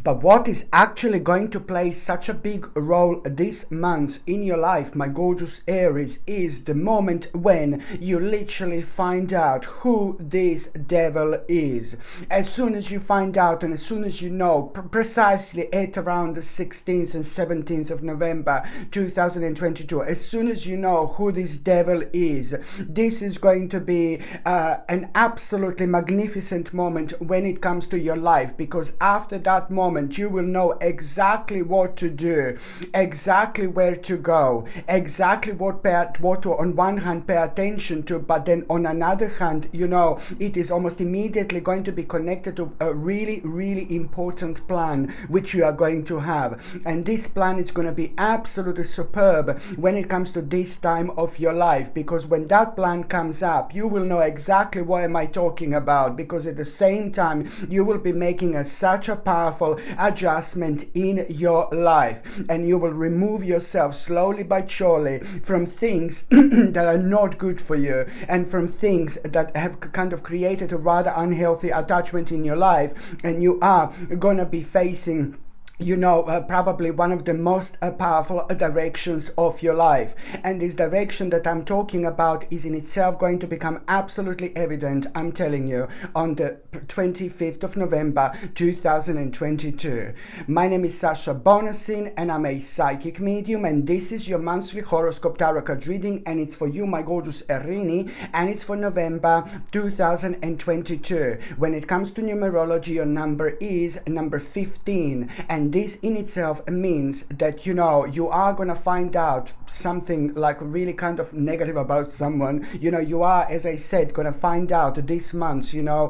But what is actually going to play such a big role this month in your life, my gorgeous Aries, is the moment when you literally find out who this devil is. As soon as you find out, and as soon as you know, precisely at around the 16th and 17th of November 2022, as soon as you know who this devil is, this is going to be an absolutely magnificent moment when it comes to your life, because after that moment you will know exactly what to do, exactly where to go, exactly what to on one hand pay attention to, but then on another hand, you know, it is almost immediately going to be connected to a really, really important plan which you are going to have. And this plan is going to be absolutely superb when it comes to this time of your life, because when that plan comes up, you will know exactly what am I talking about, because at the same time you will be making such a powerful adjustment in your life, and you will remove yourself slowly but surely from things that are not good for you, and from things that have kind of created a rather unhealthy attachment in your life, and you are gonna be facing, you know, probably one of the most powerful directions of your life. And this direction that I'm talking about is in itself going to become absolutely evident, I'm telling you, on the 25th of November 2022. My name is Sasha Bonasin, and I'm a psychic medium, and this is your monthly horoscope tarot card reading, and it's for you, my gorgeous Erini, and it's for November 2022. When it comes to numerology, your number is number 15, and this in itself means that, you know, you are gonna find out something like really kind of negative about someone. You know, you are, as I said, gonna find out this month, you know,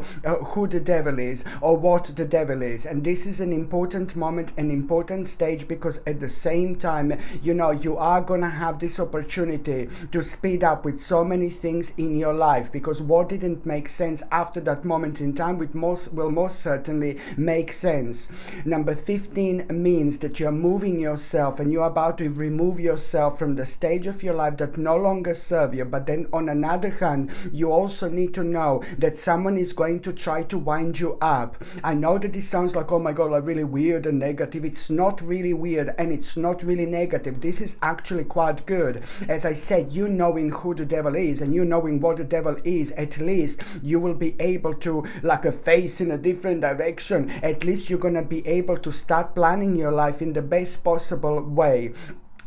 who the devil is or what the devil is. And this is an important moment, an important stage, because at the same time, you know, you are gonna have this opportunity to speed up with so many things in your life, because what didn't make sense after that moment in time will most certainly make sense. Number 15 means that you're moving yourself, and you're about to remove yourself from the stage of your life that no longer serve you. But then on another hand, you also need to know that someone is going to try to wind you up. I know that this sounds like, oh my god, like really weird and negative. It's not really weird, and it's not really negative. This is actually quite good. As I said, you knowing who the devil is, and you knowing what the devil is, at least you will be able to, like, face in a different direction. At least you're gonna be able to start planning your life in the best possible way.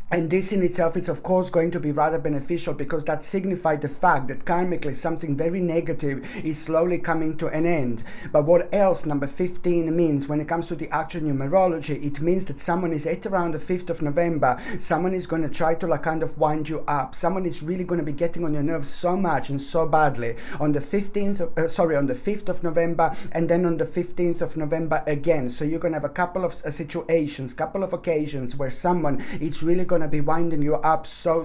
And this in itself is of course going to be rather beneficial, because that signifies the fact that karmically something very negative is slowly coming to an end. But what else number 15 means when it comes to the actual numerology, it means that someone is at around the 5th of November, someone is going to try to like kind of wind you up. Someone is really going to be getting on your nerves so much and so badly on the 5th of November, and then on the 15th of November again. So you're going to have a couple of situations, couple of occasions where someone is really going to be winding you up so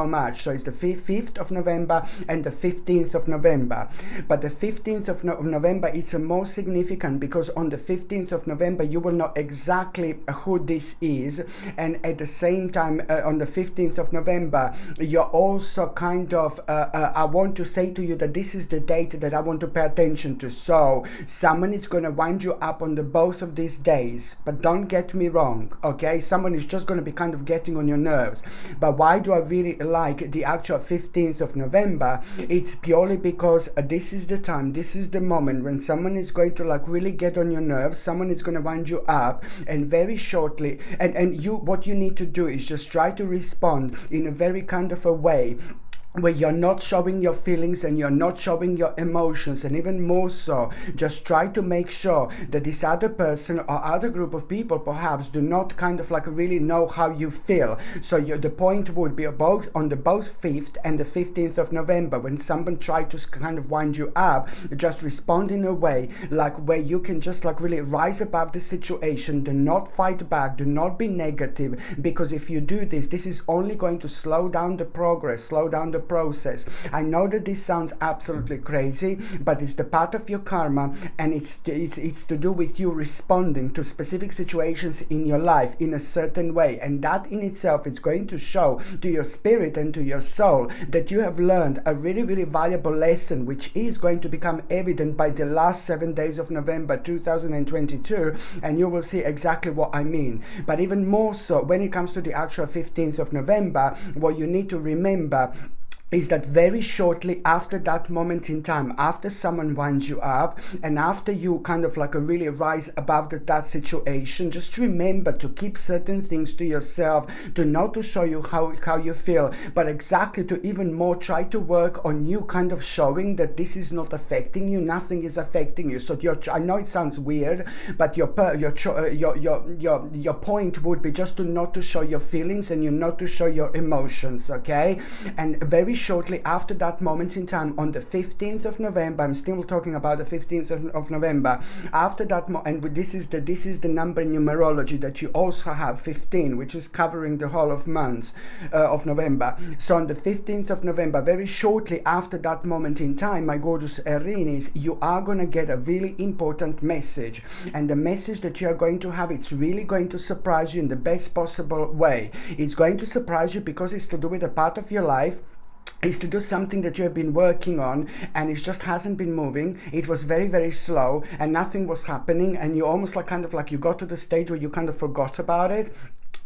much. So it's the 5th of November and the 15th of November. But the 15th of November, it's more significant, because on the 15th of November you will know exactly who this is, and at the same time on the 15th of November you're also kind of I want to say to you that this is the date that I want to pay attention to. So someone is going to wind you up on the both of these days, but don't get me wrong, okay? Someone is just going to be kind of getting on your nerves. But why do I really like the actual 15th of November? It's purely because this is the time, this is the moment when someone is going to like really get on your nerves, someone is going to wind you up, and very shortly, and you, what you need to do is just try to respond in a very kind of a way where you're not showing your feelings and you're not showing your emotions, and even more so, just try to make sure that this other person or other group of people perhaps do not kind of like really know how you feel. So the point would be both on the both 5th and the 15th of November, when someone tries to kind of wind you up, just respond in a way like where you can just like really rise above the situation. Do not fight back, do not be negative, because if you do this, this is only going to slow down the progress, slow down the process. I know that this sounds absolutely crazy, but it's the part of your karma, and it's to do with you responding to specific situations in your life in a certain way, and that in itself is going to show to your spirit and to your soul that you have learned a really, really valuable lesson, which is going to become evident by the last 7 days of November 2022, and you will see exactly what I mean. But even more so, when it comes to the actual 15th of November, what you need to remember is that very shortly after that moment in time, after someone winds you up and after you kind of like really rise above that situation, just remember to keep certain things to yourself, to not to show you how you feel, but exactly to even more try to work on you kind of showing that this is not affecting you, nothing is affecting you. So I know it sounds weird, but your point would be just to not to show your feelings and you not to show your emotions, okay? And very shortly after that moment in time, on the 15th of November, I'm still talking about the 15th of November, after that, and this is the number in numerology that you also have, 15, which is covering the whole of month of November. So on the 15th of November, very shortly after that moment in time, my gorgeous Aries, you are going to get a really important message, and the message that you are going to have, it's really going to surprise you in the best possible way. It's going to surprise you because it's to do with a part of your life. Is to do something that you have been working on and it just hasn't been moving. It was very, very slow and nothing was happening, and you almost like kind of like you got to the stage where you kind of forgot about it.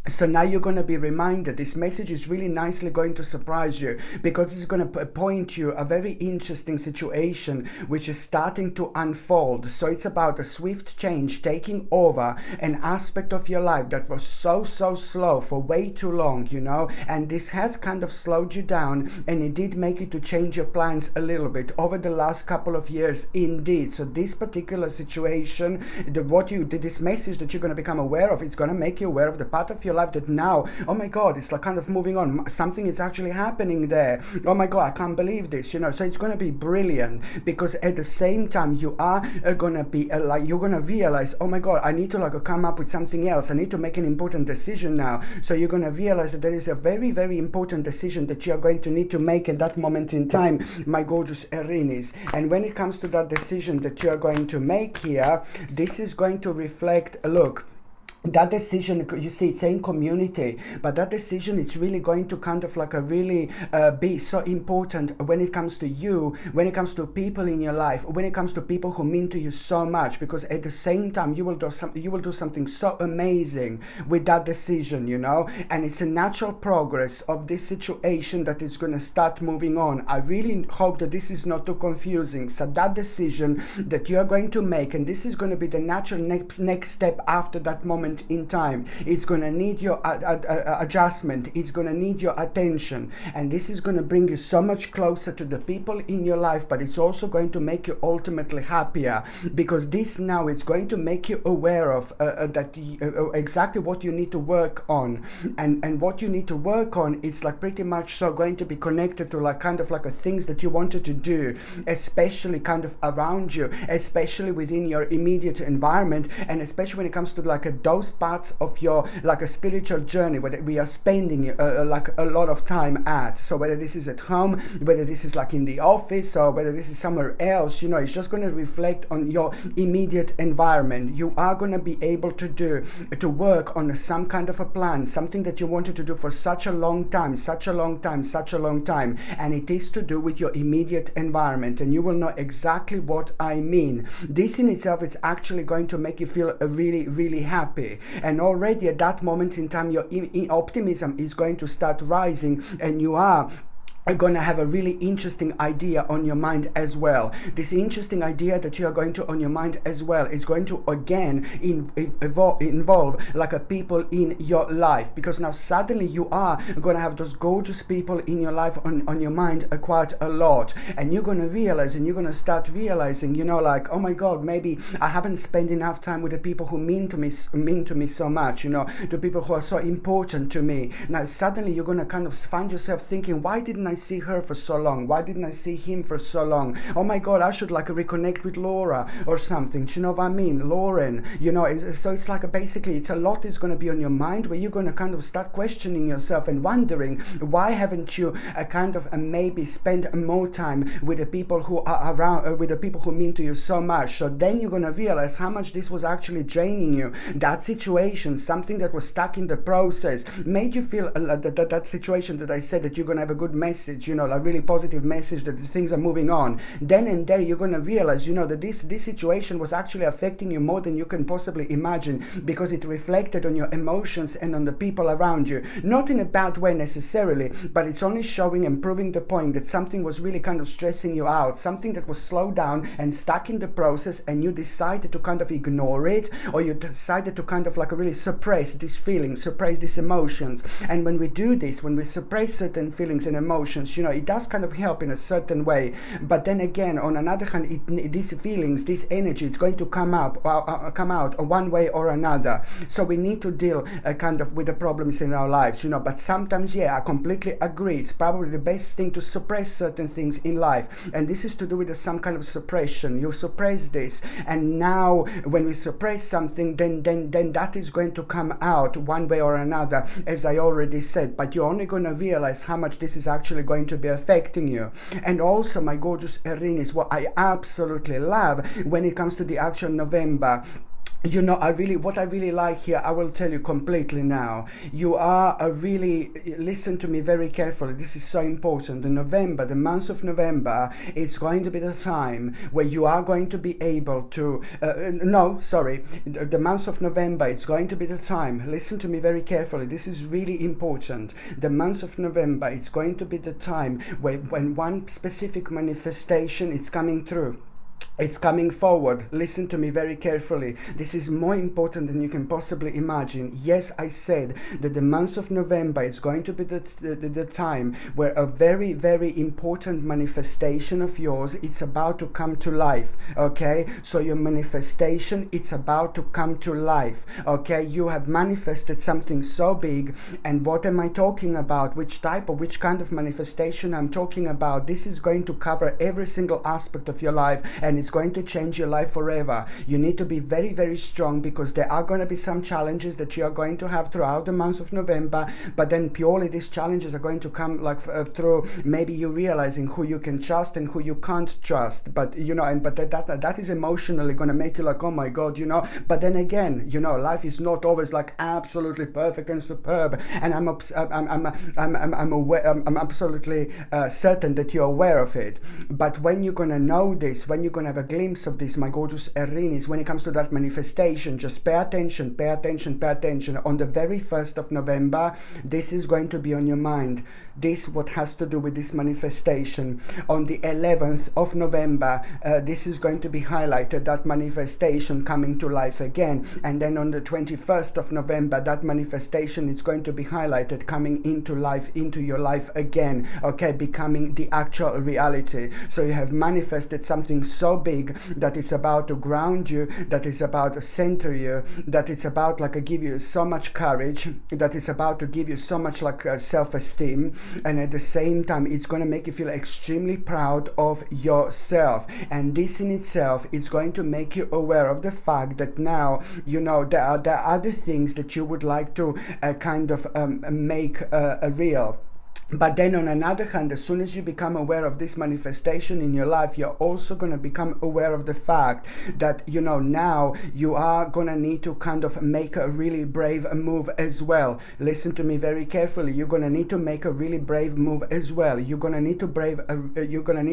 So now you're going to be reminded. This message is really nicely going to surprise you because it's going to point you a very interesting situation which is starting to unfold. So it's about a swift change taking over an aspect of your life that was so slow for way too long, you know, and this has kind of slowed you down, and it did make you to change your plans a little bit over the last couple of years indeed. So this particular situation, this message that you're going to become aware of, it's going to make you aware of the part of your life that now, oh my god, it's like kind of moving on, something is actually happening there, oh my god, I can't believe this, you know. So it's going to be brilliant because at the same time you are going to be like, you're going to realize, oh my god, I need to like come up with something else, I need to make an important decision now. So you're going to realize that there is a very, very important decision that you're going to need to make at that moment in time, my gorgeous Aries. And when it comes to that decision that you're going to make here, this is going to reflect, look, that decision, you see it's saying community, but that decision, it's really going to kind of like a really be so important when it comes to you, when it comes to people in your life, when it comes to people who mean to you so much, because at the same time you will do something so amazing with that decision, you know. And it's a natural progress of this situation that is going to start moving on. I really hope that this is not too confusing. So that decision that you are going to make, and this is going to be the natural next step after that moment in time, it's going to need your adjustment, it's going to need your attention, and this is going to bring you so much closer to the people in your life, but it's also going to make you ultimately happier, because this now it's going to make you aware of exactly what you need to work on, and what you need to work on is like pretty much so going to be connected to like kind of like a things that you wanted to do, especially kind of around you, especially within your immediate environment, and especially when it comes to like those parts of your like a spiritual journey where we are spending like a lot of time at. So whether this is at home, whether this is like in the office, or whether this is somewhere else, you know, it's just going to reflect on your immediate environment. You are going to be able to work on some kind of a plan, something that you wanted to do for such a long time, and it is to do with your immediate environment, and you will know exactly what I mean. This in itself, it's actually going to make you feel really, really happy. And already at that moment in time, your optimism is going to start rising, and you are going to have a really interesting idea on your mind as well. This interesting idea that you are going to on your mind as well, it's going to again involve like a people in your life, because now suddenly you are going to have those gorgeous people in your life on your mind quite a lot, and you're going to realize, and you're going to start realizing, you know, like, oh my god, maybe I haven't spent enough time with the people who mean to me so much, you know, the people who are so important to me. Now suddenly you're going to kind of find yourself thinking, why didn't I I see her for so long? Why didn't I see him for so long? Oh my God, I should like reconnect with Laura or something. Do you know what I mean? Lauren, you know, so it's like basically it's a lot is going to be on your mind where you're going to kind of start questioning yourself and wondering why haven't you kind of maybe spend more time with the people who are around, with the people who mean to you so much. So then you're going to realize how much this was actually draining you. That situation, something that was stuck in the process, made you feel that situation that I said that you're going to have a good message, you know, a really positive message that things are moving on. Then and there you're going to realize, you know, that this situation was actually affecting you more than you can possibly imagine, because it reflected on your emotions and on the people around you. Not in a bad way necessarily, but it's only showing and proving the point that something was really kind of stressing you out, something that was slowed down and stuck in the process, and you decided to kind of ignore it, or you decided to kind of like really suppress these feelings, suppress these emotions. And when we do this, when we suppress certain feelings and emotions, you know, it does kind of help in a certain way. But then again, on another hand, these feelings, this energy, it's going to come out one way or another. So we need to deal kind of with the problems in our lives, you know. But sometimes, yeah, I completely agree. It's probably the best thing to suppress certain things in life, and this is to do with some kind of suppression. You suppress this, and now when we suppress something, then that is going to come out one way or another, as I already said. But you're only going to realize how much this is actually going to be affecting you. And also, my gorgeous Aries, what I absolutely love when it comes to the actual November, you know, what I really like here, I will tell you completely now. You are listen to me very carefully. This is so important. The month of November, it's going to be the time where you are going to be able to, the month of November, it's going to be the time, listen to me very carefully. This is really important. The month of November, it's going to be the time when one specific manifestation is coming through. It's coming forward. Listen to me very carefully. This is more important than you can possibly imagine. Yes, I said that the month of November is going to be the time where a very, very important manifestation of yours, it's about to come to life. Okay? So your manifestation, it's about to come to life. Okay? You have manifested something so big. And what am I talking about? Which kind of manifestation I'm talking about? This is going to cover every single aspect of your life, and it's going to change your life forever. You need to be very, very strong, because there are going to be some challenges that you are going to have throughout the month of November, but then purely these challenges are going to come like through maybe you realizing who you can trust and who you can't trust. But you know, but that is emotionally going to make you like, oh my God, you know. But then again, you know, life is not always like absolutely perfect and superb, and I'm absolutely certain that you're aware of it. But when you're going to know this, when you're going to have a glimpse of this, my gorgeous Aries, when it comes to that manifestation, just pay attention. On the very 1st of November, this is going to be on your mind. This what has to do with this manifestation. On the 11th of November, this is going to be highlighted, that manifestation coming to life again. And then on the 21st of November, that manifestation is going to be highlighted, coming into life, into your life again, okay, becoming the actual reality. So you have manifested something so big that it's about to ground you, that it's about to center you, that it's about like give you so much courage, that it's about to give you so much like self-esteem, and at the same time it's going to make you feel extremely proud of yourself. And this in itself, it's going to make you aware of the fact that now, you know, there are other things that you would like to kind of make real. But then on another hand, as soon as you become aware of this manifestation in your life, you're also going to become aware of the fact that, you know, now you are going to need to kind of make a really brave move as well. Listen to me very carefully. You're going to need to make a really brave move as well. You're going to need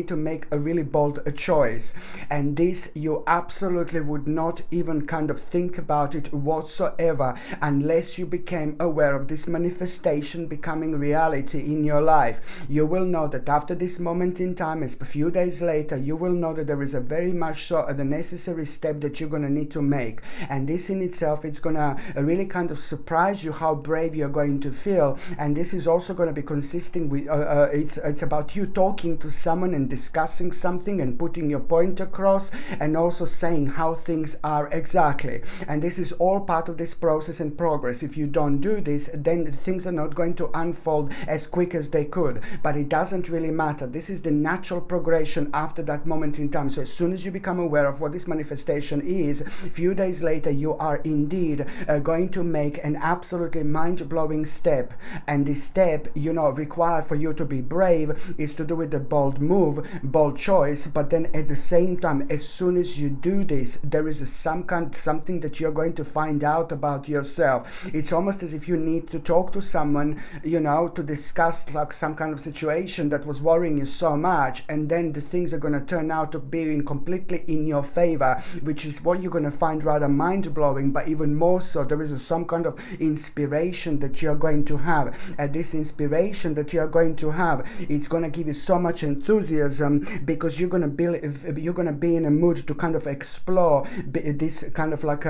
to make a really bold choice. And this, you absolutely would not even kind of think about it whatsoever unless you became aware of this manifestation becoming reality in your life. You will know that after this moment in time, it's a few days later, you will know that there is a very much so the necessary step that you're going to need to make. And this in itself, it's going to really kind of surprise you how brave you're going to feel. And this is also going to be consisting with it's about you talking to someone and discussing something and putting your point across, and also saying how things are exactly. And this is all part of this process and progress. If you don't do this, then things are not going to unfold as quickly quick as they could, but it doesn't really matter. This is the natural progression after that moment in time. So as soon as you become aware of what this manifestation is, a few days later you are indeed going to make an absolutely mind-blowing step. And this step, required for you to be brave, is to do with the bold move, bold choice. But then at the same time, as soon as you do this, there is something that you're going to find out about yourself. It's almost as if you need to talk to someone, to discuss like some kind of situation that was worrying you so much, and then the things are going to turn out to be completely in your favor, which is what you're going to find rather mind-blowing. But even more so, there is some kind of inspiration that you're going to have, and this inspiration that you're going to have, it's going to give you so much enthusiasm, because you're going to be in a mood to kind of explore this kind of like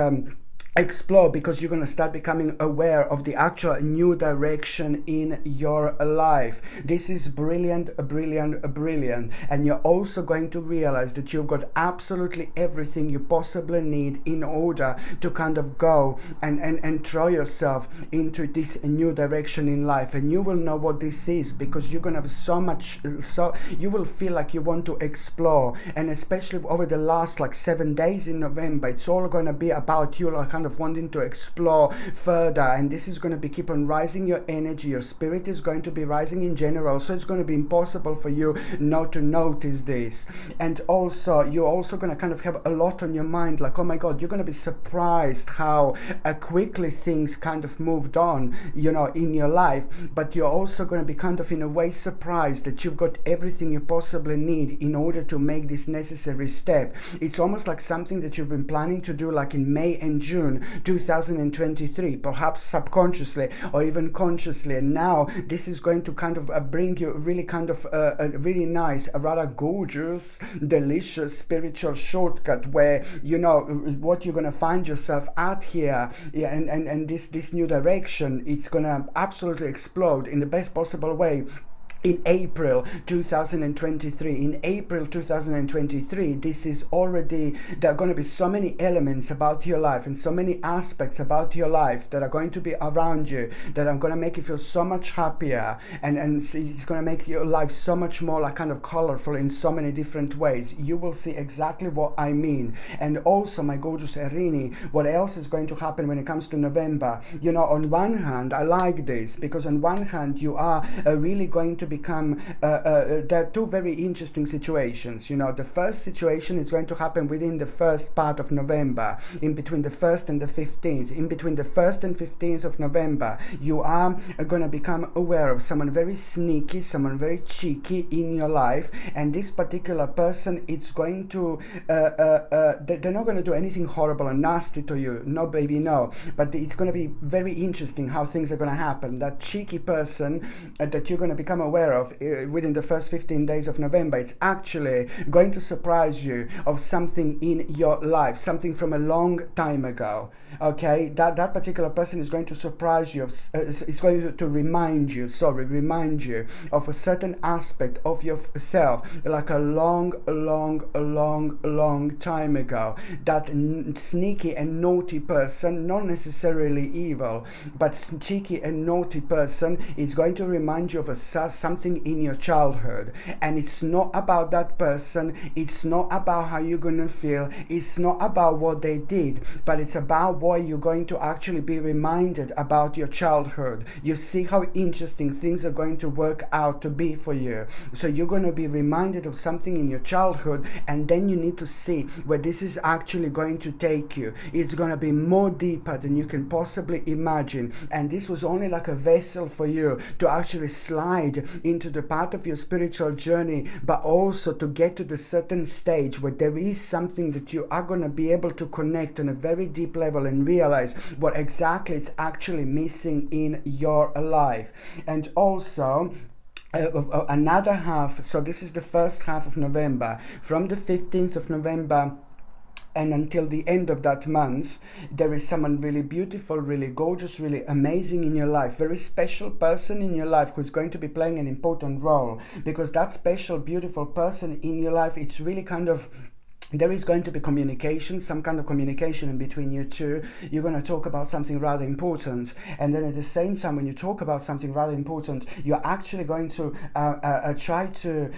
explore, because you're going to start becoming aware of the actual new direction in your life. This is brilliant. And you're also going to realize that you've got absolutely everything you possibly need in order to kind of go and throw yourself into this new direction in life. And you will know what this is, because you're going to have so you will feel like you want to explore. And especially over the last like 7 days in November, it's all going to be about you like kind of wanting to explore further, and this is going to be keep on rising your energy. Your spirit is going to be rising in general, so it's going to be impossible for you not to notice this. And also you're also going to kind of have a lot on your mind, like, oh my god, you're going to be surprised how quickly things kind of moved on in your life. But you're also going to be kind of in a way surprised that you've got everything you possibly need in order to make this necessary step. It's almost like something that you've been planning to do like in May and June 2023, perhaps subconsciously or even consciously. And now this is going to kind of bring you really kind of a really nice, a rather gorgeous, delicious spiritual shortcut where what you're going to find yourself at here. And this new direction, it's going to absolutely explode in the best possible way. In April 2023, this is already, there are going to be so many elements about your life and so many aspects about your life that are going to be around you, that are going to make you feel so much happier, and it's going to make your life so much more like kind of colorful in so many different ways. You will see exactly what I mean. And also, my gorgeous Erini, what else is going to happen when it comes to November? On one hand, I like this, because on one hand, you are really going to become there are two very interesting situations. The first situation is going to happen within the first part of November, in between the 1st and the 15th. In between the 1st and 15th of November, you are going to become aware of someone very sneaky, someone very cheeky in your life. And this particular person, it's going to they're not going to do anything horrible and nasty to you, no baby, no, but it's going to be very interesting how things are going to happen. That cheeky person that you're going to become aware of within the first 15 days of November, it's actually going to surprise you of something in your life, something from a long time ago. Okay, that particular person is going to surprise you, it's going to remind you of a certain aspect of yourself, like a long time ago. That sneaky and naughty person, not necessarily evil, but cheeky and naughty person, is going to remind you of something in your childhood. And it's not about that person, it's not about how you're going to feel, it's not about what they did, but it's about what you're going to actually be reminded about your childhood. You see how interesting things are going to work out to be for you. So you're going to be reminded of something in your childhood, and then you need to see where this is actually going to take you. It's going to be more deeper than you can possibly imagine, and this was only like a vessel for you to actually slide into the part of your spiritual journey, but also to get to the certain stage where there is something that you are going to be able to connect on a very deep level and realize what exactly it's actually missing in your life. And also another half, so this is the first half of November, from the 15th of November and until the end of that month, there is someone really beautiful, really gorgeous, really amazing in your life, very special person in your life who's going to be playing an important role, because that special, beautiful person in your life, it's really kind of there is going to be communication, some kind of communication in between you two. You're going to talk about something rather important, and then at the same time, when you talk about something rather important, you're actually going to try to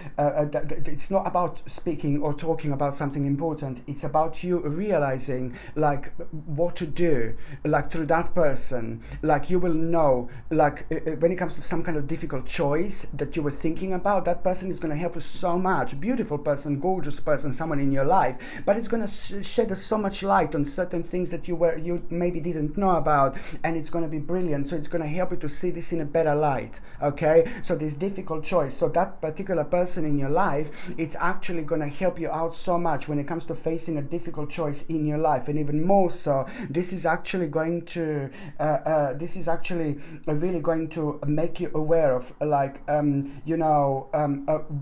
it's not about speaking or talking about something important, it's about you realizing like what to do, like through that person. Like you will know, like when it comes to some kind of difficult choice that you were thinking about, that person is going to help you so much. Beautiful person, gorgeous person, someone in your life, but it's going to shed so much light on certain things that you maybe didn't know about, and it's going to be brilliant. So it's going to help you to see this in a better light. Okay, so this difficult choice, so that particular person in your life, it's actually going to help you out so much when it comes to facing a difficult choice in your life. And even more so, this is actually going to really going to make you aware of like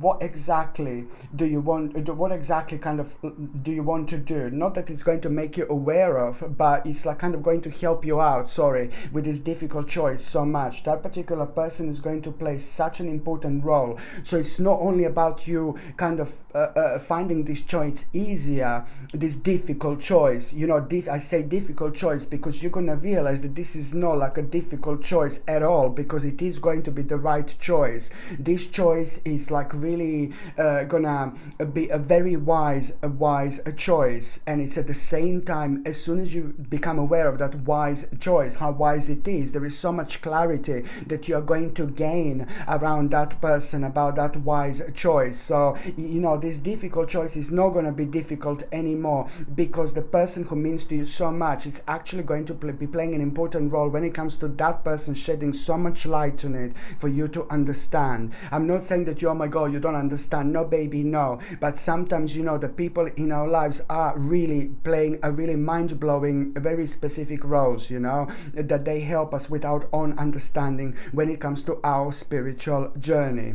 what exactly do you want, what exactly kind of do you want to do. Not that it's going to make you aware of, but it's like kind of going to help you out, with this difficult choice so much. That particular person is going to play such an important role. So it's not only about you kind of finding this choice easier, this difficult choice, I say difficult choice because you're going to realize that this is not like a difficult choice at all, because it is going to be the right choice. This choice is like really gonna be a very wise choice, and it's at the same time, as soon as you become aware of that wise choice, how wise it is, there is so much clarity that you are going to gain around that person, about that wise choice. So this difficult choice is not going to be difficult anymore, because the person who means to you so much, it's actually going to be playing an important role when it comes to that person shedding so much light on it for you to understand. I'm not saying that oh my god, you don't understand. No baby, no. But sometimes the people in our lives are really playing a really mind-blowing, very specific roles, that they help us with our own understanding when it comes to our spiritual journey.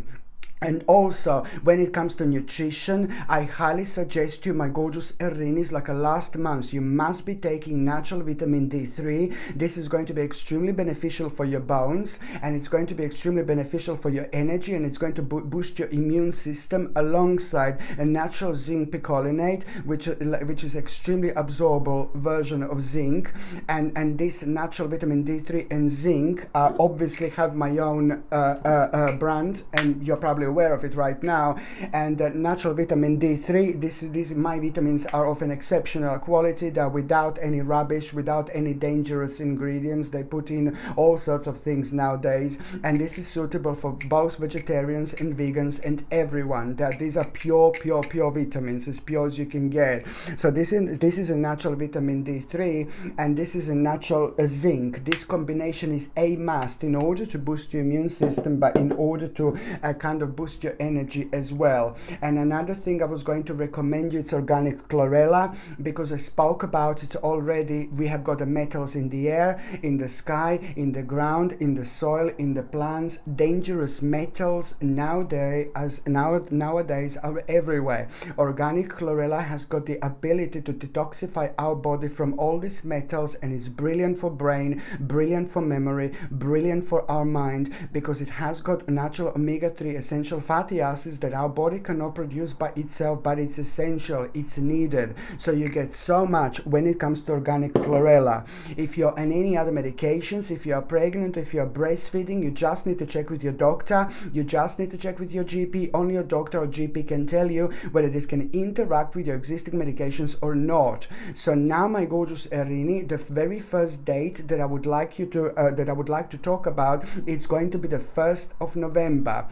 And also, when it comes to nutrition, I highly suggest you, my gorgeous Aries, like a last month, you must be taking natural vitamin D3. This is going to be extremely beneficial for your bones, and it's going to be extremely beneficial for your energy, and it's going to boost your immune system, alongside a natural zinc picolinate, which is extremely absorbable version of zinc. And this natural vitamin D3 and zinc obviously have my own brand, and you're probably aware of it right now. And natural vitamin D3, these my vitamins are of an exceptional quality. They're without any rubbish, without any dangerous ingredients. They put in all sorts of things nowadays, and this is suitable for both vegetarians and vegans and everyone. These are pure vitamins, as pure as you can get. So this is a natural vitamin D3, and this is a natural zinc. This combination is a must in order to boost your immune system, but in order to kind of boost your energy as well. And another thing I was going to recommend you, it's organic chlorella, because I spoke about it already. We have got the metals in the air, in the sky, in the ground, in the soil, in the plants. Dangerous metals nowadays are everywhere. Organic chlorella has got the ability to detoxify our body from all these metals, and it's brilliant for brain, brilliant for memory, brilliant for our mind, because it has got natural omega-3 essential fatty acids that our body cannot produce by itself, but it's essential, it's needed. So you get so much when it comes to organic chlorella. If you're on any other medications, if you are pregnant, if you are breastfeeding, you just need to check with your doctor, you just need to check with your GP. Only your doctor or GP can tell you whether this can interact with your existing medications or not. So now, my gorgeous Erini, the very first date that I would like to talk about, it's going to be the 1st of November.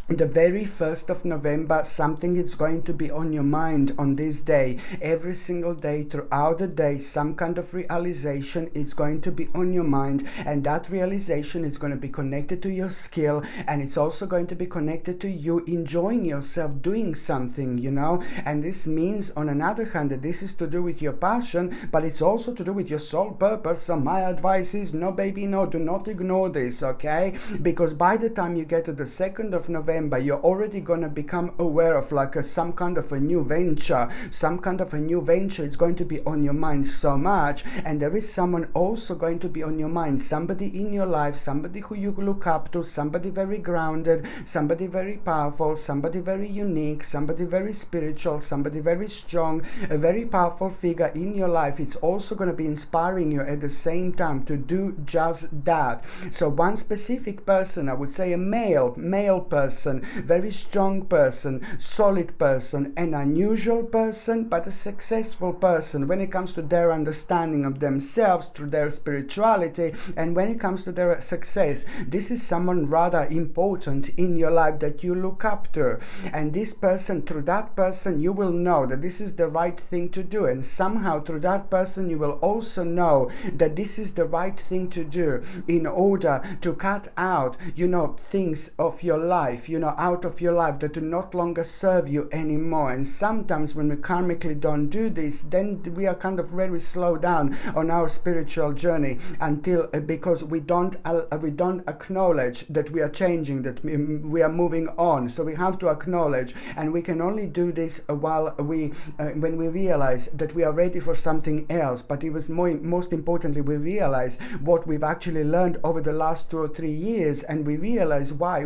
The very 1st of November, something is going to be on your mind on this day. Every single day throughout the day, some kind of realization is going to be on your mind, and that realization is going to be connected to your skill, and it's also going to be connected to you enjoying yourself doing something, and this means, on another hand, that this is to do with your passion, but it's also to do with your soul purpose. So my advice is, no baby, no, do not ignore this, okay? Because by the time you get to the 2nd of November, November, you're already going to become aware of like some kind of a new venture. Some kind of a new venture is going to be on your mind so much, and there is someone also going to be on your mind, somebody in your life, somebody who you look up to, somebody very grounded, somebody very powerful, somebody very unique, somebody very spiritual, somebody very strong, a very powerful figure in your life. It's also going to be inspiring you at the same time to do just that. So one specific person, I would say a male person, very strong person, solid person, an unusual person, but a successful person when it comes to their understanding of themselves through their spirituality, and when it comes to their success. This is someone rather important in your life that you look up to, and this person, through that person, you will know that this is the right thing to do, and somehow through that person you will also know that this is the right thing to do in order to cut out, things of your life, out of your life that do not longer serve you anymore. And sometimes when we karmically don't do this, then we are kind of very slow down on our spiritual journey until because we don't acknowledge that we are changing, that we are moving on. So we have to acknowledge, and we can only do this while when we realize that we are ready for something else. But it was most importantly, we realize what we've actually learned over the last 2 or 3 years, and we realize why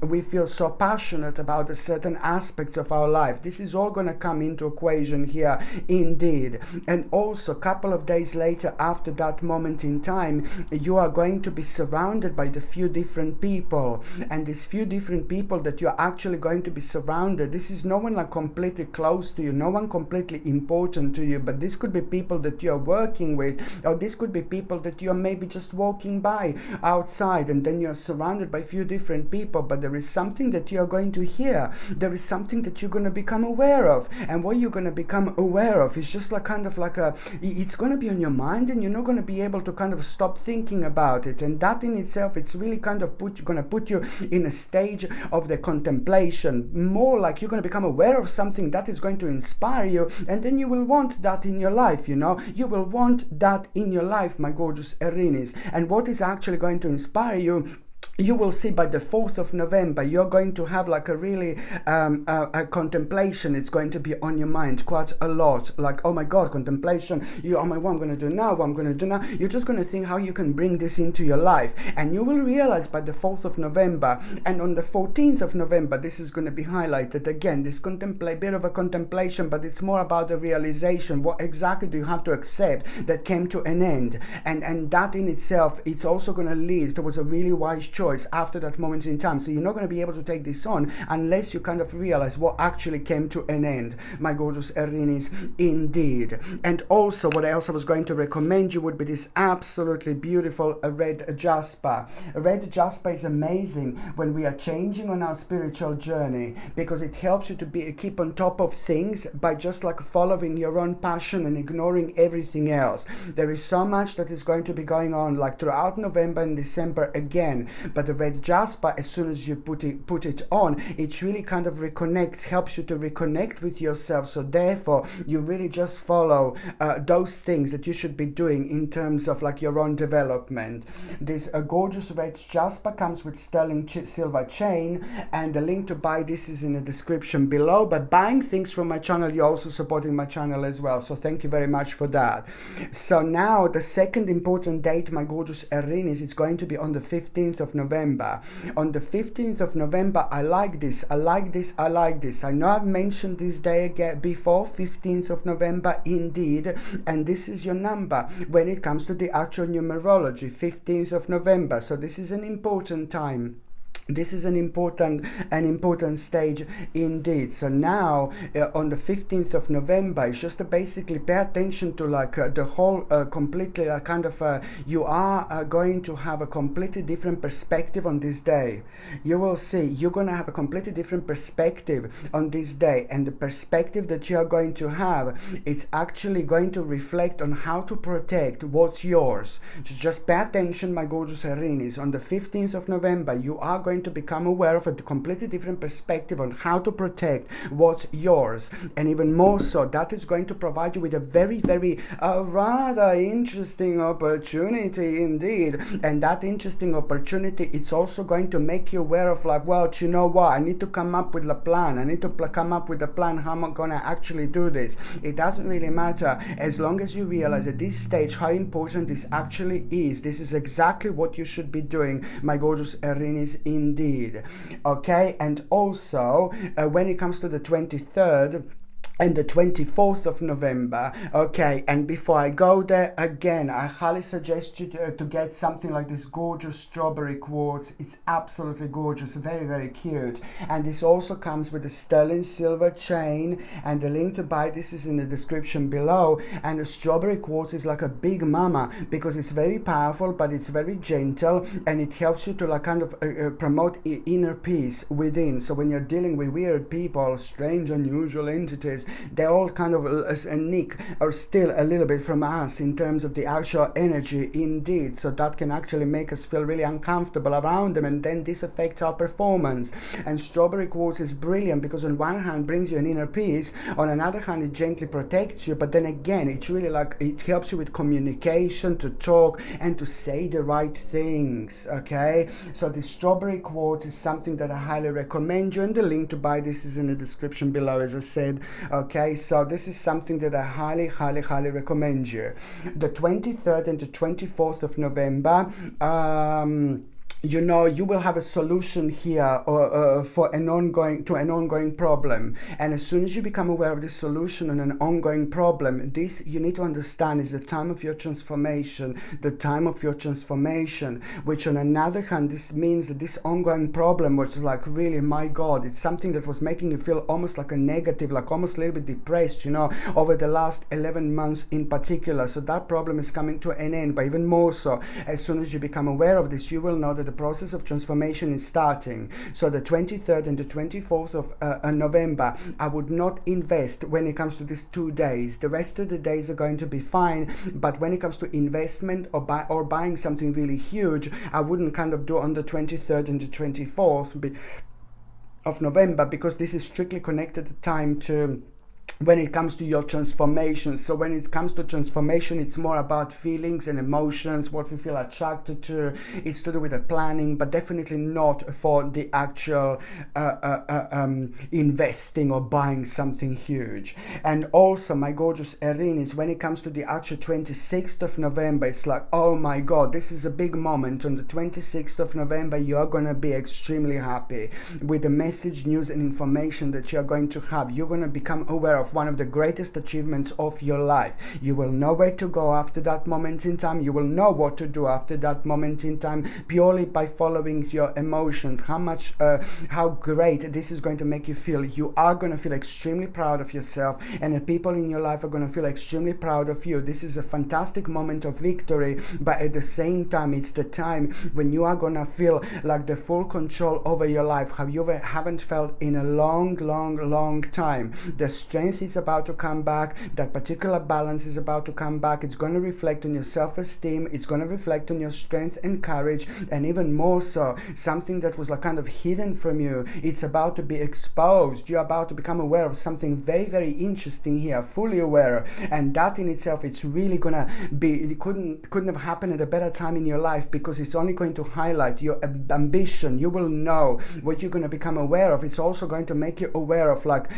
we feel so passionate about certain aspects of our life. This is all going to come into equation here indeed. And also a couple of days later, after that moment in time, you are going to be surrounded by the few different people, and these few different people that you're actually going to be surrounded, this is no one like completely close to you, no one completely important to you, but this could be people that you're working with, or this could be people that you're maybe just walking by outside, and then you're surrounded by a few different people, but there is something that you're going to hear, there is something that you're going to become aware of. And what you're going to become aware of is just like kind of like it's going to be on your mind, and you're not going to be able to kind of stop thinking about it. And that in itself, it's really kind of going to put you in a stage of the contemplation, more like you're going to become aware of something that is going to inspire you, and then you will want that in your life. You will want that in your life, my gorgeous Aries. And what is actually going to inspire you, you will see by the 4th of November, you're going to have like a really a contemplation. It's going to be on your mind quite a lot. Like, oh my God, contemplation. Oh my, what I'm going to do now, what I'm going to do now. You're just going to think how you can bring this into your life. And you will realize by the 4th of November, and on the 14th of November, this is going to be highlighted again. This bit of a contemplation, but it's more about the realization. What exactly do you have to accept that came to an end? And that in itself, it's also going to lead towards a really wise choice after that moment in time. So you're not going to be able to take this on unless you kind of realize what actually came to an end, my gorgeous Aries, indeed. And also what else I was going to recommend you would be this absolutely beautiful red jasper. Red jasper is amazing when we are changing on our spiritual journey, because it helps you to keep on top of things by just like following your own passion and ignoring everything else. There is so much that is going to be going on like throughout November and December again. But the red jasper, as soon as you put it on, it really kind of helps you to reconnect with yourself. So therefore, you really just follow those things that you should be doing in terms of like your own development. This gorgeous red jasper comes with sterling silver chain, and the link to buy this is in the description below. By buying things from my channel, you're also supporting my channel as well. So thank you very much for that. So now the second important date, my gorgeous Aries, it's going to be on the 15th of November. On the 15th of November, I like this. I know I've mentioned this day again before, 15th of November indeed, and this is your number when it comes to the actual numerology, 15th of November. So this is an important time. This is an important stage indeed. So now on the 15th of November, it's just to basically pay attention to like the whole completely you are going to have a completely different perspective on this day. You will see you're going to have a completely different perspective on this day, and the perspective that you are going to have, it's actually going to reflect on how to protect what's yours. So just pay attention, my gorgeous Aries. On the 15th of November, you are going going to become aware of a completely different perspective on how to protect what's yours. And even more so, that is going to provide you with a very, very rather interesting opportunity indeed. And that interesting opportunity, it's also going to make you aware of like, well, you know what, I need to come up with a plan. I need to come up with a plan how I'm gonna actually do this. It doesn't really matter as long as you realize at this stage how important this actually is. This is exactly what you should be doing, my gorgeous Aries, indeed. Okay, and also when it comes to the 23rd and the 24th of November, okay, and before I go there, again, I highly suggest you to get something like this gorgeous strawberry quartz. It's absolutely gorgeous, very, very cute, and this also comes with a sterling silver chain, and the link to buy this is in the description below. And the strawberry quartz is like a big mama because it's very powerful, but it's very gentle, and it helps you to like kind of promote inner peace within. So when you're dealing with weird people, strange, unusual entities, they all kind of nick or steal a little bit from us in terms of the actual energy indeed. So that can actually make us feel really uncomfortable around them, and then this affects our performance. And strawberry quartz is brilliant because on one hand brings you an inner peace, on another hand it gently protects you, but then again it's really like it helps you with communication, to talk and to say the right things. Okay, so the strawberry quartz is something that I highly recommend you, and the link to buy this is in the description below, as I said. Okay, so this is something that I highly, highly, highly recommend you. The 23rd and the 24th of November, you know, you will have a solution here for an ongoing problem. And as soon as you become aware of this solution and an ongoing problem, this, you need to understand, is the time of your transformation, the time of your transformation, which on another hand, this means that this ongoing problem, which is like, really, my God, it's something that was making you feel almost like a negative, like almost a little bit depressed, you know, over the last 11 months in particular. So that problem is coming to an end. But even more so, as soon as you become aware of this, you will know that the process of transformation is starting. So the 23rd and the 24th of November, I would not invest when it comes to these 2 days. The rest of the days are going to be fine, but when it comes to investment or buying something really huge, I wouldn't kind of do on the 23rd and the 24th of November, because this is strictly connected to time to when it comes to your transformation. So when it comes to transformation, it's more about feelings and emotions, what we feel attracted to. It's to do with the planning, but definitely not for the actual investing or buying something huge. And also, my gorgeous Aries, when it comes to the actual 26th of November, it's like, oh my God, this is a big moment. On the 26th of November, you are going to be extremely happy with the message, news and information that you're going to have. You're going to become aware of one of the greatest achievements of your life. You will know where to go after that moment in time. You will know what to do after that moment in time, purely by following your emotions. How great this is going to make you feel. You are going to feel extremely proud of yourself, and the people in your life are going to feel extremely proud of you. This is a fantastic moment of victory, but at the same time, it's the time when you are going to feel like the full control over your life, how you haven't felt in a long, long, long time. The strength is about to come back. That particular balance is about to come back. It's going to reflect on your self-esteem. It's going to reflect on your strength and courage, and even more so, something that was like kind of hidden from you, it's about to be exposed. You're about to become aware of something very, very interesting here, fully aware, and that in itself, it's really gonna be, it couldn't have happened at a better time in your life, because it's only going to highlight your ambition. You will know what you're going to become aware of. It's also going to make you aware of like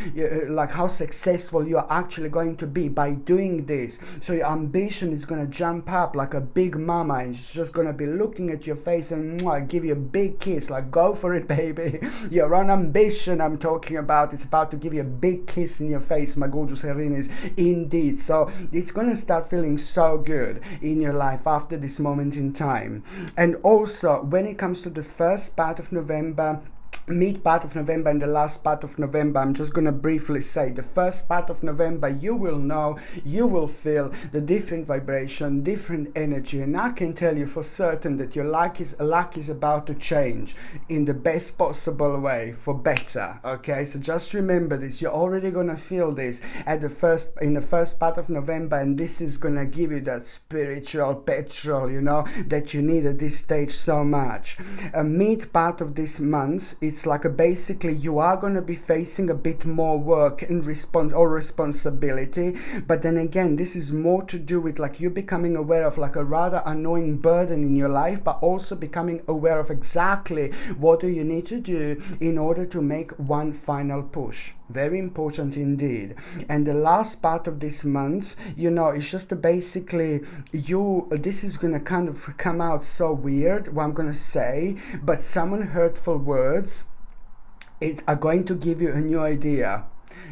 how successful you are actually going to be by doing this. So your ambition is going to jump up like a big mama, and she's just going to be looking at your face and give you a big kiss, like, go for it, baby. Your own ambition I'm talking about. It's about to give you a big kiss in your face, my gorgeous Aries, indeed. So it's going to start feeling so good in your life after this moment in time. And also, when it comes to the first part of November, mid part of November and the last part of November. I'm just gonna briefly say the first part of November, you will know, you will feel the different vibration, different energy, and I can tell you for certain that your luck is about to change in the best possible way for better. Okay, so just remember this. You're already gonna feel this in the first part of November, and this is gonna give you that spiritual petrol, you know, that you need at this stage so much. Mid part of this month, it's like basically you are going to be facing a bit more work and responsibility, but then again, this is more to do with like you becoming aware of like a rather annoying burden in your life, but also becoming aware of exactly what do you need to do in order to make one final push. Very important indeed. And the last part of this month, you know, it's just basically this is gonna kind of come out so weird what I'm gonna say, but some hurtful words are going to give you a new idea.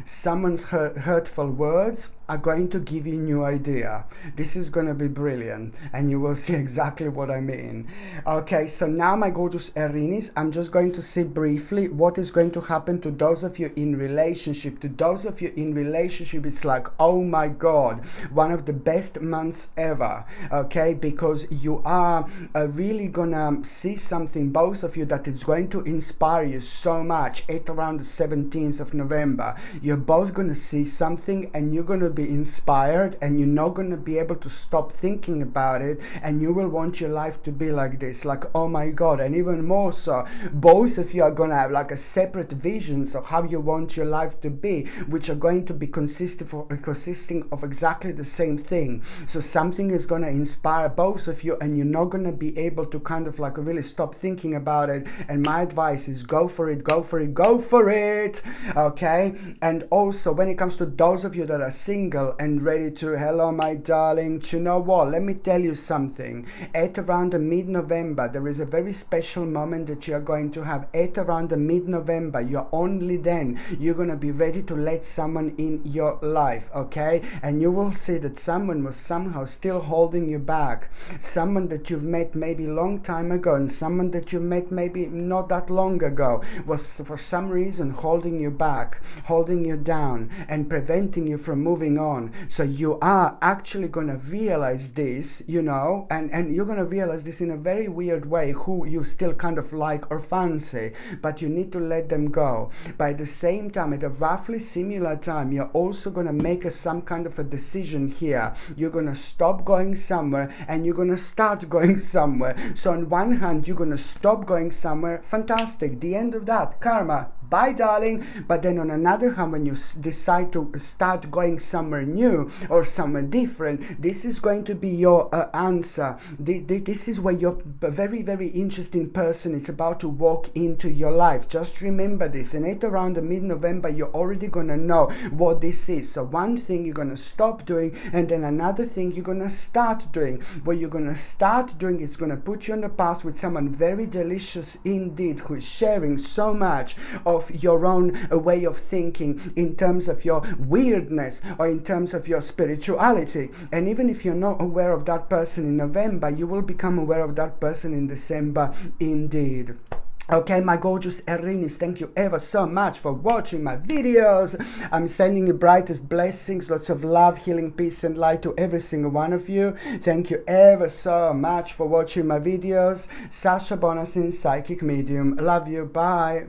Someone's hurtful words are going to give you a new idea. This is going to be brilliant, and you will see exactly what I mean. Okay, so now my gorgeous Aries, I'm just going to see briefly what is going to happen to those of you in relationship. To those of you in relationship, it's like, oh my God, one of the best months ever. Okay, because you are really gonna see something, both of you, that is going to inspire you so much at around the 17th of November. You're both gonna see something, and you're gonna be inspired, and you're not going to be able to stop thinking about it, and you will want your life to be like this, like, oh my God. And even more so, both of you are going to have like a separate visions of how you want your life to be, which are going to be consisting of exactly the same thing. So something is going to inspire both of you, and you're not going to be able to kind of like really stop thinking about it. And my advice is go for it, go for it, go for it. Okay. And also when it comes to those of you that are single and ready to, hello my darling, you know what, let me tell you something. At around the mid-November, there is a very special moment that you're going to have. At around the mid-November, you're only then you're going to be ready to let someone in your life. Okay, and you will see that someone was somehow still holding you back. Someone that you've met maybe long time ago, and someone that you met maybe not that long ago, was for some reason holding you back, holding you down, and preventing you from moving on. So you are actually going to realize this, you know, and you're going to realize this in a very weird way, who you still kind of like or fancy, but you need to let them go. By the same time, at a roughly similar time, you're also going to make some kind of a decision here. You're going to stop going somewhere, and you're going to start going somewhere. So on one hand, you're going to stop going somewhere. Fantastic. The end of that. Karma. Bye, darling. But then on another hand, when you decide to start going somewhere new or somewhere different, this is going to be your answer. This is where your very, very interesting person is about to walk into your life. Just remember this. And at around the mid-November, you're already going to know what this is. So one thing you're going to stop doing, and then another thing you're going to start doing. What you're going to start doing is going to put you on the path with someone very delicious indeed, who is sharing so much of your own way of thinking in terms of your weirdness or in terms of your spirituality. And even if you're not aware of that person in November, you will become aware of that person in December indeed. Okay, my gorgeous Aries, thank you ever so much for watching my videos. I'm sending you brightest blessings, lots of love, healing, peace and light to every single one of you. Thank you ever so much for watching my videos. Sasha Bonasin, Psychic Medium. Love you. Bye.